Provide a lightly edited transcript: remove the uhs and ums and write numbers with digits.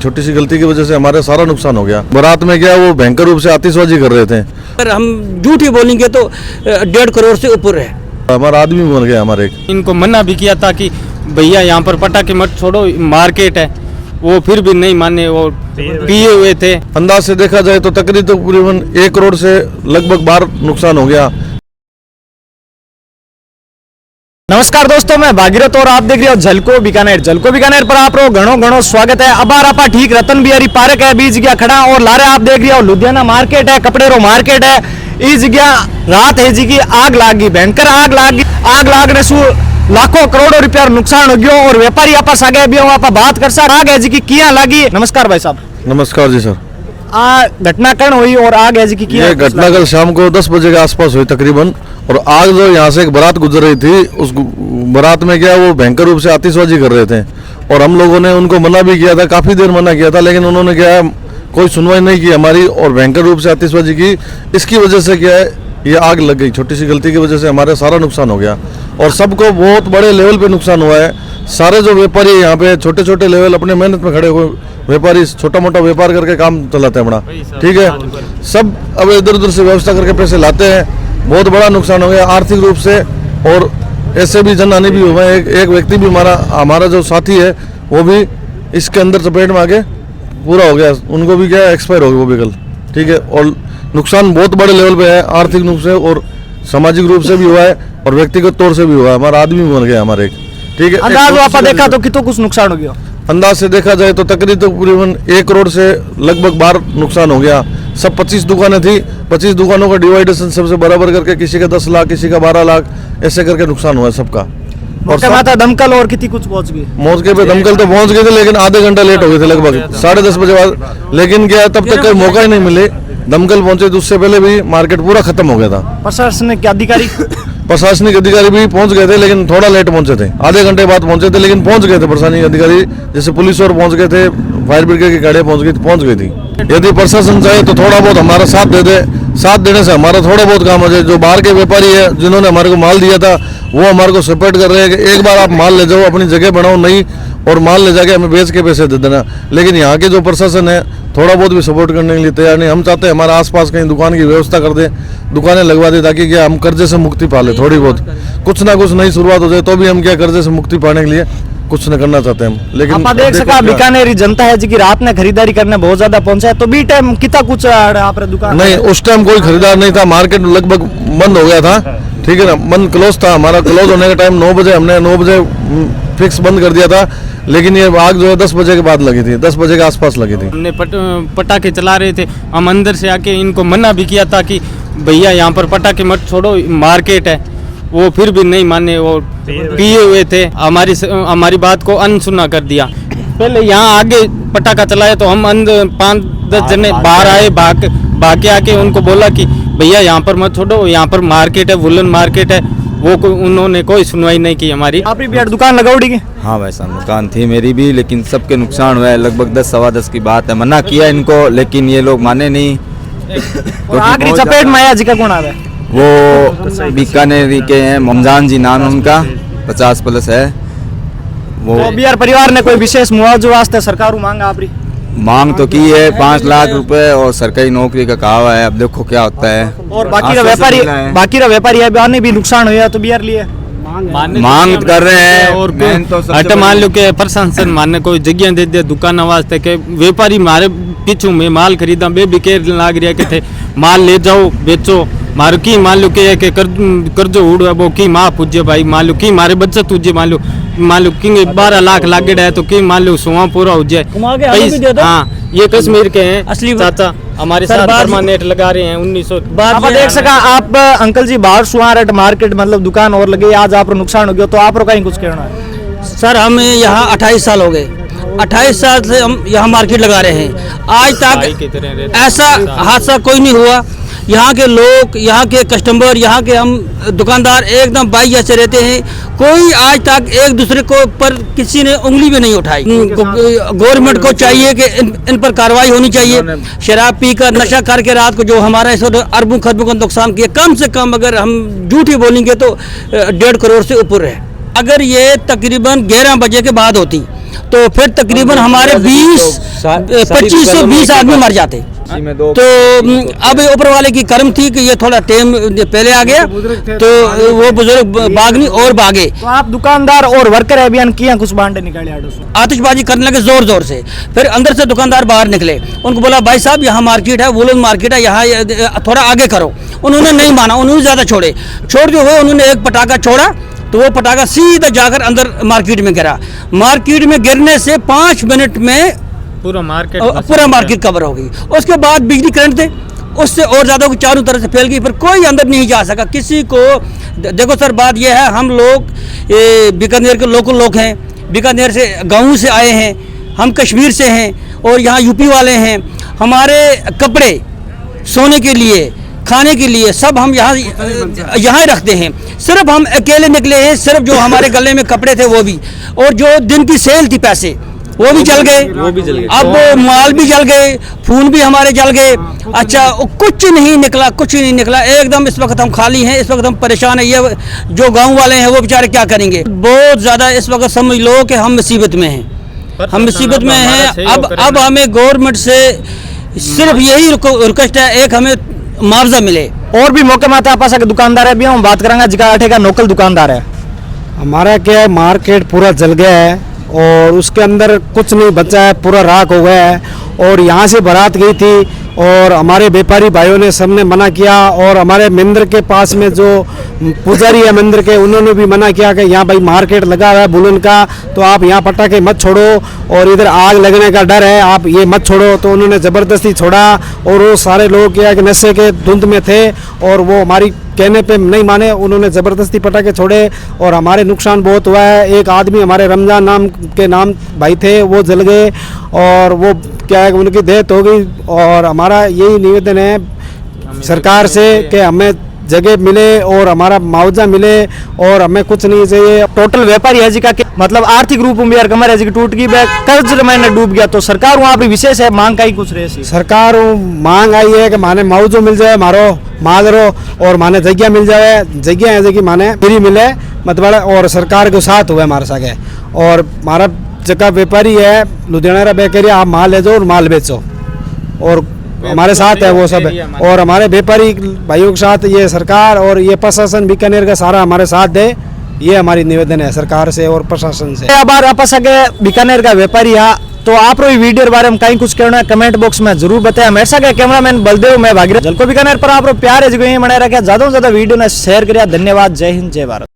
छोटी सी गलती की वजह से हमारा सारा नुकसान हो गया। बारात में क्या वो भयंकर रूप से आतिशबाजी कर रहे थे। अगर हम झूठ ही बोलेंगे तो 1.5 करोड़ से ऊपर है। हमारा आदमी मर गया हमारे। इनको मना भी किया था कि भैया यहाँ पर पटाखे मत छोड़ो, मार्केट है, वो फिर भी नहीं माने, वो पिए हुए थे। अंदाज से देखा जाए तो तकरीबन 1 करोड़ से लगभग 12 नुकसान हो गया। नमस्कार दोस्तों, मैं भागीरथ और आप देख रहे हो झलको बीकानेर। झलको बीकानेर पर आप घणो स्वागत है। अबार आपा ठीक रतन बिहारी पार्क है, बीच जगह खड़ा और लारे आप देख रहे हो लुधियाना मार्केट है, कपड़ेरो मार्केट है। इस जगह रात है जी की आग लागी, भयंकर आग लागी। आग लागने से लाखों करोड़ों रुपया नुकसान हो गयो और व्यापारी आपस आगे भी आप बात कर सा आग है जी की किया लागी। नमस्कार भाई साहब। नमस्कार जी सर। घटना कर्ण हुई और आग है जी की किया? ये घटना कल शाम को 10 बजे के आसपास हुई तकरीबन। और आग जो यहाँ से एक बारात गुजर रही थी, उस बारात में क्या वो भयंकर रूप से आतिशबाजी कर रहे थे और हम लोगों ने उनको मना भी किया था, काफी देर मना किया था, लेकिन उन्होंने क्या कोई सुनवाई नहीं की हमारी और भयंकर रूप से आतिशबाजी की। इसकी वजह से क्या है ये आग लग गई। छोटी सी गलती की वजह से हमारा सारा नुकसान हो गया और सबको बहुत बड़े लेवल पे नुकसान हुआ है। सारे जो व्यापारी यहाँ पे छोटे छोटे लेवल अपने मेहनत में खड़े हुए व्यापारी, छोटा मोटा व्यापार करके काम चलाते हैं अपना, ठीक है, सब अब इधर उधर से व्यवस्था करके पैसे लाते हैं। बहुत बड़ा नुकसान हो गया आर्थिक रूप से और ऐसे भी जन हानि भी हुआ है। एक व्यक्ति भी हमारा जो साथी है वो भी इसके अंदर चपेट में आके पूरा हो गया, उनको भी क्या एक्सपायर हो गया वो भी कल, ठीक है। और नुकसान बहुत बड़े लेवल पे है, आर्थिक रूप से और सामाजिक रूप से भी हुआ है और व्यक्तिगत तौर से भी हुआ है। हमारा आदमी मर गया हमारे, ठीक है। अंदाज आपा देखा तो कितो कुछ नुकसान हो गया? अंदाज से देखा जाए तो तकरीबन 1 करोड़ से लगभग 12 नुकसान हो गया। सब 25 दुकानें थी, 25 दुकानों का डिवाइडेशन सबसे बराबर करके किसी का 10 लाख, किसी का 12 लाख, ऐसे करके नुकसान हुआ है सबका। और माता दमकल और कितनी कुछ पहुंच गई? मौके पे दमकल तो पहुंच गए थे, लेकिन आधे घंटा लेट हो गए थे, लगभग 10:30 बजे बाद। लेकिन क्या तब तक कोई मौका ही नहीं मिले, दमकल पहुंचे तो उससे पहले भी मार्केट पूरा खत्म हो गया था। प्रशासनिक अधिकारी भी पहुंच गए थे, लेकिन थोड़ा लेट पहुंचे थे, आधे घंटे बाद पहुंचे थे, लेकिन पहुंच गए थे प्रशासनिक अधिकारी, जैसे पुलिस और पहुंच गए थे, फायर ब्रिगेड की गाड़ियां पहुंच गई थी। यदि प्रशासन चाहे तो थोड़ा बहुत हमारा साथ दे दे, साथ देने से हमारा थोड़ा बहुत काम हो जाए। जो बाहर के व्यापारी है जिन्होंने हमारे को माल दिया था वो हमारे को सपोर्ट कर रहे हैं कि एक बार आप माल ले जाओ, अपनी जगह बनाओ नहीं, और माल ले जाके हमें बेच के पैसे दे देना। लेकिन यहाँ के जो प्रशासन है थोड़ा बहुत भी सपोर्ट करने के लिए तैयार नहीं। हम चाहते हैं हमारे आसपास कहीं दुकान की व्यवस्था कर दे, दुकानें लगवा दे, ताकि क्या हम कर्जे से मुक्ति पा ले, थोड़ी बहुत कुछ ना कुछ नई शुरुआत हो जाए। तो भी हम क्या कर्जे से मुक्ति पाने के लिए कुछ न करना चाहते हैं हम। लेकिन आप देख सका बीकानेरी जनता है जी की रात में खरीदारी करने बहुत ज्यादा पहुंचा है, तो बी टाइम कितना कुछ आप दुकान नहीं, उस टाइम कोई खरीदार नहीं था, मार्केट लगभग बंद हो गया था, ठीक है ना, बंद क्लोज था। हमारा क्लोज होने का टाइम 9 बजे, हमने 9 बजे फिक्स बंद कर दिया था। लेकिन ये आग जो है 10 बजे के बाद लगी थी, 10 बजे के आसपास लगी थी। हमने पटाखे चला रहे थे, हम अंदर से आके इनको मना भी किया था कि भैया यहाँ पर पटाखे मत छोड़ो, मार्केट है, वो फिर भी नहीं माने, वो पिए हुए थे। हमारी बात को अनसुना कर दिया। पहले यहाँ आगे पटाखा चलाया तो हम अंदर 5-10 जने बाहर आए, भाग के आके उनको बोला कि भैया यहाँ पर मत छोड़ो, यहाँ पर मार्केट है, वुलन मार्केट है, वो उन्होंने कोई सुनवाई नहीं की हमारी। आपकी भी दुकान लगाओड़ी की? हाँ भाई साहब, दुकान थी मेरी भी, लेकिन सबके नुकसान हुआ है। लगभग 10-10:15 की बात है, मना किया इनको, लेकिन ये लोग माने नहीं। और आखिरी चपेट में आया जी का कौन आ रहा है? वो बीकानेर के हैं, ममजान जी नाम है उनका, 50+ है वो। तो बिहार परिवार ने कोई विशेष मुआवजा वास्ते सरकार मांगा? आपरी मांग तो की है 5 लाख रुपए और सरकारी नौकरी का कहा हुआ है, अब देखो क्या होता है। और बाकी का व्यापारी है भी नुकसान हुआ तो बिहार लिए मांग कर रहे हैं। और हट मान लो के प्रशासन माने कोई जगह दे दे दुकान वास्ते के व्यापारी मारे पीछू में माल खरीदा बे भी के लाग रहा के थे, माल ले जाओ बेचो, मारो की मान लो के कर्जो उड़ वो की माँ पूजे भाई, मान लो की मारे बचत तुझे मान लो कि 12 लाख लागे है तो की मान लो सुहा पूरा हो जाए। हाँ, ये कश्मीर के हैं असली चाचा, हमारे साथ परमानेंट लगा रहे हैं 1900। आप देख सका आप अंकल जी बाहर सुहारेट मार्केट मतलब दुकान और लगे, आज आप नुकसान हो गया तो आप कहीं कुछ कहना है? सर हम यहाँ 28 साल हो गए, 28 साल से हम यहाँ मार्केट लगा रहे हैं, आज तक ऐसा हादसा कोई नहीं हुआ। यहाँ के लोग, यहाँ के कस्टमर, यहाँ के हम दुकानदार एकदम भाई जैसे रहते हैं। कोई आज तक एक दूसरे को पर किसी ने उंगली भी नहीं उठाई। गवर्नमेंट को चाहिए कि इन पर कार्रवाई होनी चाहिए। शराब पीकर नशा करके रात को जो हमारा इस अरबों खरबों का नुकसान किया, कम से कम अगर हम झूठ ही बोलेंगे तो 1.5 करोड़ से ऊपर है। अगर ये तकरीबन 11 बजे के बाद होती तो फिर तकरीबन हमारे 25 से 20 आदमी मर जाते। तो अब ऊपर वाले की कर्म थी कि ये थोड़ा टाइम पहले आ गया, तो वो बुजुर्ग भागनी और भागे। तो आप दुकानदार और वर्कर अभियान किया, कुछ बांटे निकाले आतिशबाजी करने लगे जोर जोर से। फिर अंदर से दुकानदार बाहर निकले, उनको बोला भाई साहब यहाँ मार्केट है, वुलन मार्केट है, यहाँ थोड़ा आगे करो। उन्होंने नहीं माना, उन्होंने ज़्यादा छोड़ जो हुए, उन्होंने एक पटाखा छोड़ा तो वो पटाखा सीधा जाकर अंदर मार्केट में गिरा। मार्केट में गिरने से 5 मिनट में पूरा मार्केट कवर हो गई। उसके बाद बिजली करंट थे, उससे और ज़्यादा चारों तरफ से फैल गई, फिर कोई अंदर नहीं जा सका किसी को। देखो सर, बात यह है, हम लोग बीकानेर के लोकल लोग हैं, बीकानेर से गाँव से आए हैं, हम कश्मीर से हैं और यहाँ यूपी वाले हैं। हमारे कपड़े, सोने के लिए, खाने के लिए सब हम यहाँ रखते हैं। सिर्फ हम अकेले निकले हैं, सिर्फ जो हमारे गले में कपड़े थे वो भी, और जो दिन की सेल थी पैसे वो भी जल गए। अब वो माल भी जल गए, फोन भी हमारे जल गए। अच्छा, कुछ नहीं निकला एकदम। इस वक्त हम खाली हैं, इस वक्त हम परेशान हैं। ये जो गांव वाले हैं वो बेचारे क्या करेंगे? बहुत ज़्यादा इस वक्त समझ लो कि हम मुसीबत में हैं, हम मुसीबत में हैं। अब हमें गवर्नमेंट से सिर्फ यही रिक्वेस्ट है, एक हमें मुआवजा मिले। और भी मौके माता आपस के दुकानदार है भी, हम बात करेंगे जिका अठे का लोकल दुकानदार है। हमारा क्या है, मार्केट पूरा जल गया है और उसके अंदर कुछ नहीं बचा है, पूरा राख हो गया है। और यहाँ से बारात गई थी और हमारे व्यापारी भाइयों ने सबने मना किया, और हमारे मंदिर के पास में जो पुजारी है मंदिर के, उन्होंने भी मना किया कि यहाँ भाई मार्केट लगा हुआ है बुलन का, तो आप यहाँ पटाखे मत छोड़ो और इधर आग लगने का डर है, आप ये मत छोड़ो। तो उन्होंने ज़बरदस्ती छोड़ा और वो सारे लोग क्या कि नशे के धुंध में थे और वो हमारी कहने पे नहीं माने, उन्होंने ज़बरदस्ती पटाखे छोड़े और हमारे नुकसान बहुत हुआ है। एक आदमी हमारे रमजान नाम भाई थे, वो जल गए और वो क्या है, उनकी डेथ हो गई। और हमारा यही निवेदन है सरकार से कि हमें जगह मिले और हमारा मुआवजा मिले और हमें कुछ नहीं चाहिए। टोटल व्यापारी है जी का मतलब आर्थिक रूप में कमर है जी टूट गई, कर्ज में डूब गया। तो सरकार वहाँ पे विशेष है मांग का ही कुछ रहे, सरकार मांग आई है कि माने मुआवजा मिल जाए, मारो माजरो और माने जगह मिल जाए, जगह है कि माने फ्री मिले मतलब, और सरकार के साथ हुआ हमारे साथ है। और हमारा जगह व्यापारी है लुधियाना बेकरिया, आप माल ले जाओ और माल बेचो, और हमारे साथ है वो सब है। और हमारे व्यापारी भाइयों के साथ ये सरकार और ये प्रशासन बीकानेर का सारा हमारे साथ दे, ये हमारी निवेदन है सरकार से और प्रशासन से। अब आपस के बीकानेर का व्यापारी है, तो आप वीडियो के बारे में कहीं कुछ कहना है कमेंट बॉक्स में जरूर बताएं। हमेशा के कैमरामैन बलदेव, मैं भागीरथ, झलको बीकानेर पर आप प्यार है जी बना रखा, ज्यादा से ज्यादा वीडियो ने शेयर करिए। धन्यवाद, जय हिंद, जय भारत।